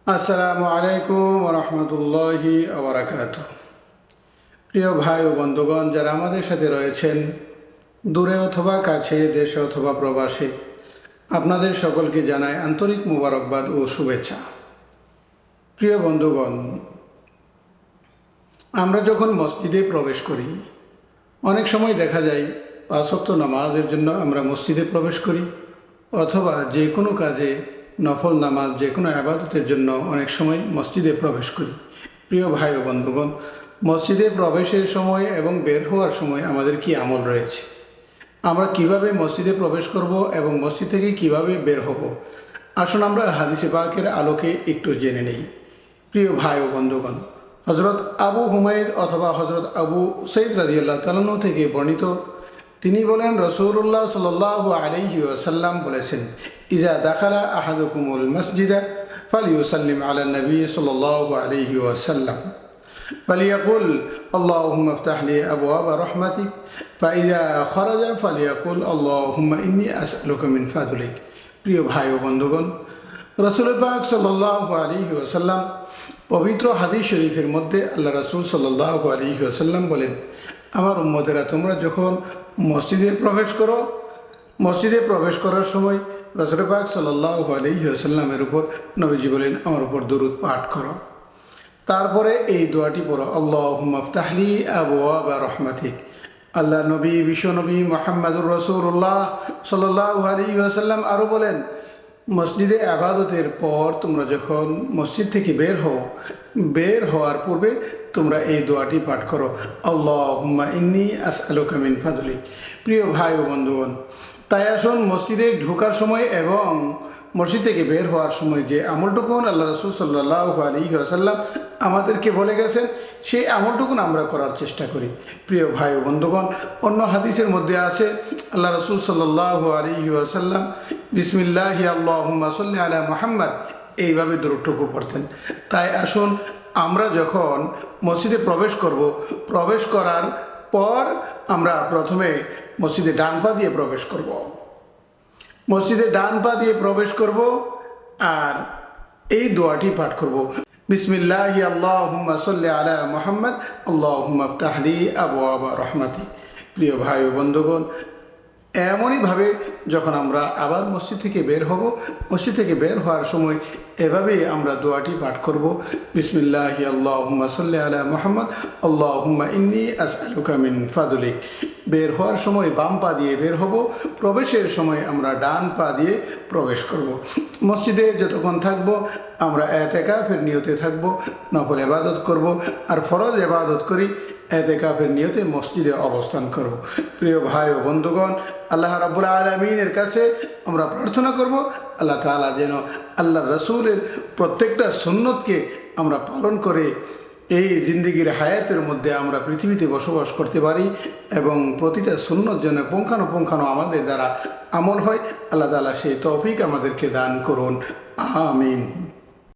আসসালামু আলাইকুম রহমতুল্লাহি আবরাকাত। প্রিয় ভাই ও বন্ধুগণ, যারা আমাদের সাথে রয়েছেন দূরে অথবা কাছে, দেশে অথবা প্রবাসে, আপনাদের সকলকে জানাই আন্তরিক মোবারকবাদ ও শুভেচ্ছা। প্রিয় বন্ধুগণ, আমরা যখন মসজিদে প্রবেশ করি, অনেক সময় দেখা যায় ৫ ওয়াক্ত নামাজের জন্য আমরা মসজিদে প্রবেশ করি, অথবা যে কোনো কাজে নফল নামাজ, যে কোনো আবাদতের জন্য অনেক সময় মসজিদে প্রবেশ করি। প্রিয় ভাই ও বন্ধুগণ, মসজিদে প্রবেশের সময় এবং বের হওয়ার সময় আমাদের কি আমল রয়েছে? আমরা কিভাবে মসজিদে প্রবেশ করব এবং মসজিদ থেকে কিভাবে বের হব, আসুন আমরা হাদিসে পাকের আলোকে একটু জেনে নেই। প্রিয় ভাই ও বন্ধুগণ, হজরত আবু হুমায়দ অথবা হজরত আবু সঈদ রাদিয়াল্লাহু তাআলা থেকে বর্ণিত, তিনি বলেন, রাসূলুল্লাহ সাল্লাল্লাহু আলাইহি ওয়াসাল্লাম বলেছেন, ইজা দাখালা আহাদুকুমুল মসজিদা ফালিয়ুসাল্লিম আলা নবী সাল্লাল্লাহু আলাইহি ওয়াসাল্লাম ফালিয়াকুল আল্লাহুম্মা ইফতাহ লি আবওয়াব রাহমাতিক ফাইযা খারাজা ফালিয়াকুল আল্লাহুম্মা ইন্নী আসআলুকা মিন ফাদলিক। প্রিয় ভাই ও বন্ধুগণ, রাসূল পাক সাল্লাল্লাহু আলাইহি ওয়াসাল্লাম পবিত্র হাদিস শরীফের মধ্যে আল্লাহ রাসূল সাল্লাল্লাহু আলাইহি ওয়াসাল্লাম বলেন, আমার উম্মতেরা, তোমরা যখন মসজিদে প্রবেশ করো, মসজিদে প্রবেশ করার সময় রাসূল পাক সাল্লাল্লাহু আলাইহি ওয়াসাল্লামের উপর নবীজি বলেন, আমার উপর দরুদ পাঠ করো। তারপরে এই দোয়াটি পড়ো, আল্লাহুম্মা ইফতাহ লি আবওয়াব রাহমাতিক। আল্লাহ নবী, বিশ্বনবী মুহাম্মদুর রাসূলুল্লাহ সাল্লাল্লাহু আলাইহি ওয়াসাল্লাম আরও বলেন, মসজিদে আবাদতের পর তোমরা যখন মসজিদ থেকে বের হওয়ার পূর্বে তোমরা এই দোয়াটি পাঠ করো, আল্লাহুম্মা ইন্নী আসআলুকা মিন ফাদলিক। প্রিয় ভাই ও বন্ধুগণ, তাই আসুন মসজিদে ঢোকার সময় এবং মসজিদ থেকে বের হওয়ার সময় যে আমলটুকুন আল্লাহ রাসূল সাল্লাল্লাহু আলাইহি ওয়াসাল্লাম আমাদেরকে বলে গেছেন, সেই আমলটুকুন আমরা করার চেষ্টা করি। প্রিয় ভাই ও বন্ধুগণ, অন্য হাদিসের মধ্যে আছে, আল্লাহ রাসূল সাল্লাল্লাহু আলাইহি ওয়াসাল্লাম বিসমিল্লাহি আল্লাহুম্মা সাল্লি আলা মুহাম্মদ এইভাবে দরুদটুকু পড়তেন। তাই আসুন আমরা যখন মসজিদে প্রবেশ করার পর আমরা প্রথমে মসজিদে ডান পা দিয়ে প্রবেশ করব, মসজিদে ডান পা দিয়ে প্রবেশ করব আর এই দোয়াটি পাঠ করব, বিসমিল্লাহি আল্লাহুম্মা সাল্লি আলা মুহাম্মদ আল্লাহুম্মা ইফতাহ লি আবওয়াব রাহমাতিক। প্রিয় ভাই ও বন্ধুগণ, এমনইভাবে যখন আমরা আবার মসজিদ থেকে বের হব, মসজিদ থেকে বের হওয়ার সময় এভাবেই আমরা দোয়াটি পাঠ করব, বিসমিল্লাহি আল্লাহুম্মা সাল্লি আলা মুহাম্মদ আল্লাহুম্মা ইন্নী আসআলুকা মিন ফাদলিক। বের হওয়ার সময় বাম পা দিয়ে বের হব, প্রবেশের সময় আমরা ডান পা দিয়ে প্রবেশ করব। মসজিদে যতক্ষণ থাকব আমরা এতেকাফের নিয়তে থাকব, নফল ইবাদত করব, আর ফরজ ইবাদত করি এতেকাফের নিয়তে মসজিদে অবস্থান করব। প্রিয় ভাই ও বন্ধুগণ, আল্লাহ রাব্বুল আলামিনের কাছে আমরা প্রার্থনা করব, আল্লাহ তাআলা যেন আল্লাহ রসুলের প্রত্যেকটা সুন্নতকে আমরা পালন করে এই জিন্দেগির হায়াতের মধ্যে আমরা পৃথিবীতে বসবাস করতে পারি এবং প্রতিটা সুন্নত যেন পুঙ্খানুপুঙ্খানু আমাদের দ্বারা আমল হয়। আল্লাহ তাআলা সেই তৌফিক আমাদেরকে দান করুন, আমিন।